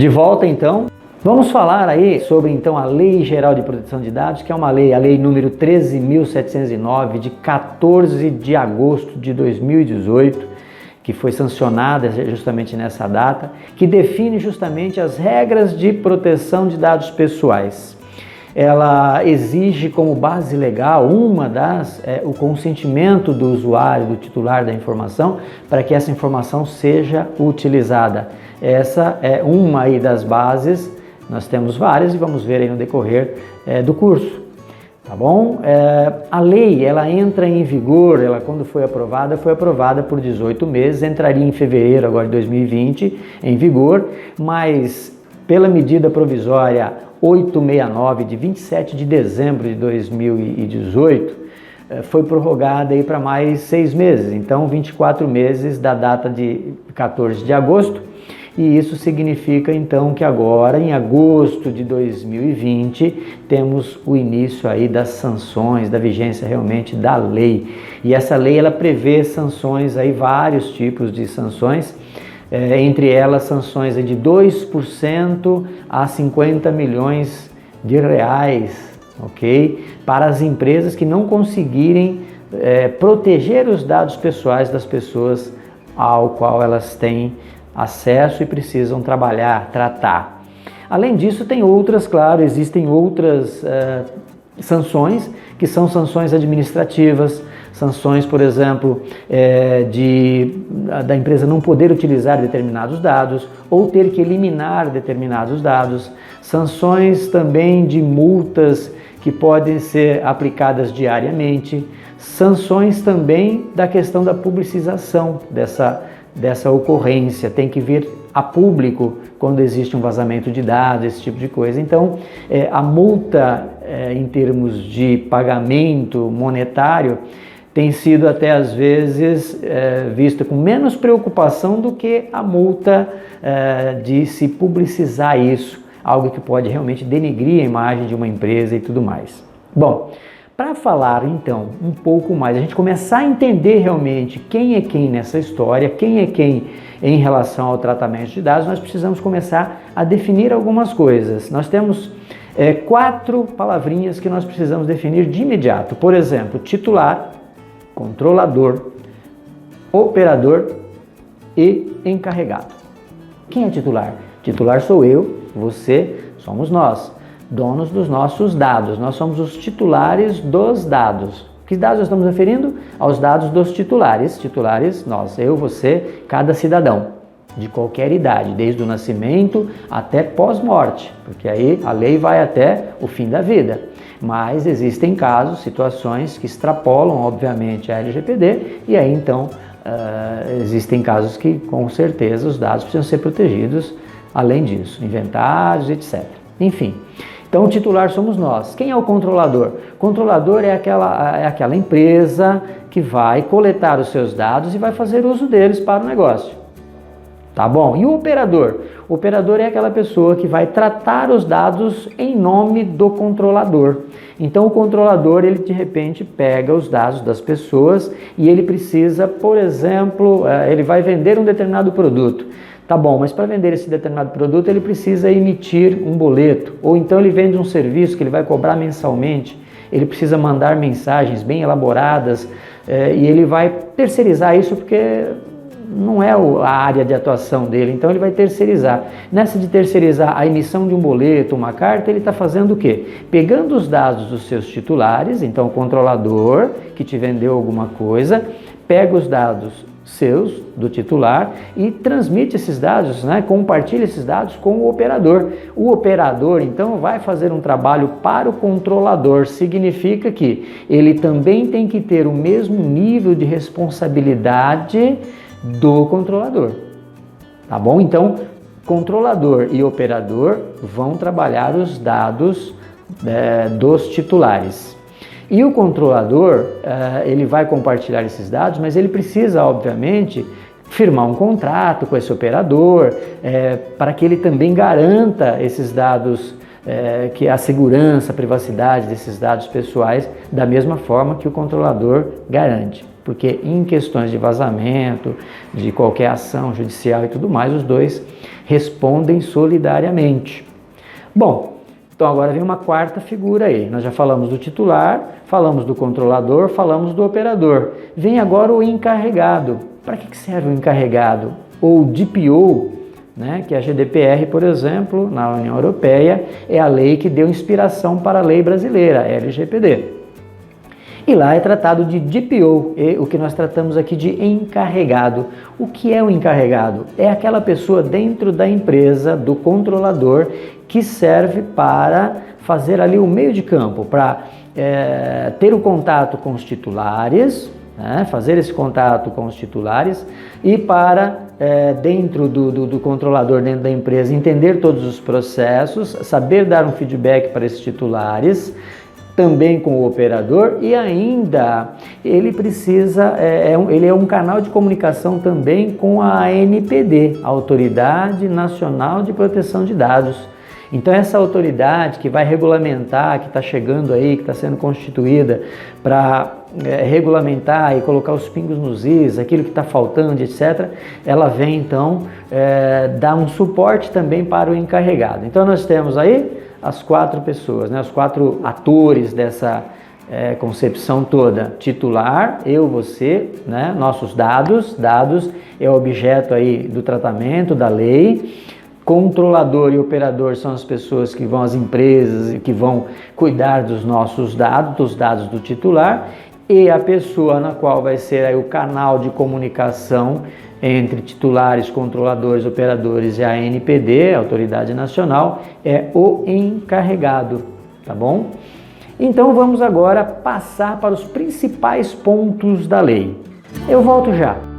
De volta então, vamos falar aí sobre então a Lei Geral de Proteção de Dados, que é uma lei, a lei número 13.709 de 14 de agosto de 2018, que foi sancionada justamente nessa data, que define justamente as regras de proteção de dados pessoais. Ela exige como base legal, o consentimento do usuário, do titular da informação, para que essa informação seja utilizada. Essa é uma aí das bases, nós temos várias e vamos ver aí no decorrer do curso, tá bom? A lei, ela entra em vigor, quando foi aprovada por 18 meses, entraria em fevereiro agora de 2020 em vigor, mas pela medida provisória 869 de 27 de dezembro de 2018, foi prorrogada aí para mais 6 meses, então 24 meses da data de 14 de agosto, e isso significa então que agora, em agosto de 2020, temos o início aí das sanções, da vigência realmente da lei. E essa lei, ela prevê sanções aí, vários tipos de sanções, entre elas sanções de 2% a 50 milhões de reais, ok? Para as empresas que não conseguirem proteger os dados pessoais das pessoas ao qual elas têm acesso e precisam tratar. Além disso, tem outras, claro, existem outras sanções, que são sanções administrativas, sanções, por exemplo, da empresa não poder utilizar determinados dados ou ter que eliminar determinados dados, sanções também de multas que podem ser aplicadas diariamente, sanções também da questão da publicização dessa ocorrência, tem que vir a público quando existe um vazamento de dados, esse tipo de coisa. Então, a multa em termos de pagamento monetário tem sido até às vezes vista com menos preocupação do que a multa de se publicizar isso, algo que pode realmente denegrir a imagem de uma empresa e tudo mais. Bom, para falar então um pouco mais, a gente começar a entender realmente quem é quem nessa história, quem é quem em relação ao tratamento de dados, nós precisamos começar a definir algumas coisas. Nós temos 4 palavrinhas que nós precisamos definir de imediato. Por exemplo, titular, controlador, operador e encarregado. Quem é titular? Titular sou eu, você, somos nós, donos dos nossos dados. Nós somos os titulares dos dados. Que dados nós estamos referindo? Aos dados dos titulares. Titulares, nós, eu, você, cada cidadão, de qualquer idade, desde o nascimento até pós-morte, porque aí a lei vai até o fim da vida. Mas existem casos, situações que extrapolam, obviamente, a LGPD, e aí então existem casos que, com certeza, os dados precisam ser protegidos, além disso, inventários, etc. Enfim, então o titular somos nós. Quem é o controlador? Controlador é aquela empresa que vai coletar os seus dados e vai fazer uso deles para o negócio. Tá bom? E o operador? O operador é aquela pessoa que vai tratar os dados em nome do controlador. Então o controlador, ele de repente pega os dados das pessoas e ele precisa, por exemplo, ele vai vender um determinado produto. Tá bom, mas para vender esse determinado produto ele precisa emitir um boleto, ou então ele vende um serviço que ele vai cobrar mensalmente, ele precisa mandar mensagens bem elaboradas e ele vai terceirizar isso porque não é a área de atuação dele, então ele vai terceirizar. Nessa de terceirizar a emissão de um boleto, uma carta, ele está fazendo o quê? Pegando os dados dos seus titulares, então o controlador que te vendeu alguma coisa, pega os dados seus, do titular, e transmite esses dados, compartilha esses dados com o operador. O operador, então, vai fazer um trabalho para o controlador. Significa que ele também tem que ter o mesmo nível de responsabilidade do controlador. Tá bom? Então, controlador e operador vão trabalhar os dados dos titulares. E o controlador, ele vai compartilhar esses dados, mas ele precisa, obviamente, firmar um contrato com esse operador, para que ele também garanta esses dados, que a segurança, a privacidade desses dados pessoais, da mesma forma que o controlador garante. Porque em questões de vazamento, de qualquer ação judicial e tudo mais, os dois respondem solidariamente. Bom, então agora vem uma quarta figura aí. Nós já falamos do titular, falamos do controlador, falamos do operador. Vem agora o encarregado. Para que serve o encarregado? Ou DPO, né, que a GDPR, por exemplo, na União Europeia, é a lei que deu inspiração para a lei brasileira, LGPD. E lá é tratado de DPO, o que nós tratamos aqui de encarregado. O que é o encarregado? É aquela pessoa dentro da empresa, do controlador, que serve para fazer ali o meio de campo, para ter o contato com os titulares, né, fazer esse contato com os titulares e para, dentro do controlador, dentro da empresa, entender todos os processos, saber dar um feedback para esses titulares, também com o operador, e ainda ele precisa, ele é um canal de comunicação também com a ANPD, Autoridade Nacional de Proteção de Dados. Então essa autoridade que vai regulamentar, que está chegando aí, que está sendo constituída para regulamentar e colocar os pingos nos is, aquilo que está faltando, etc., ela vem então dar um suporte também para o encarregado. Então nós temos aí as quatro pessoas, né, os quatro atores dessa concepção toda: titular, eu, você, né, nossos dados é o objeto aí do tratamento, da lei. Controlador e operador são as pessoas que vão, as empresas que vão cuidar dos nossos dados, dos dados do titular, e a pessoa na qual vai ser aí o canal de comunicação entre titulares, controladores, operadores e a ANPD, a Autoridade Nacional, é o encarregado, tá bom? Então vamos agora passar para os principais pontos da lei. Eu volto já.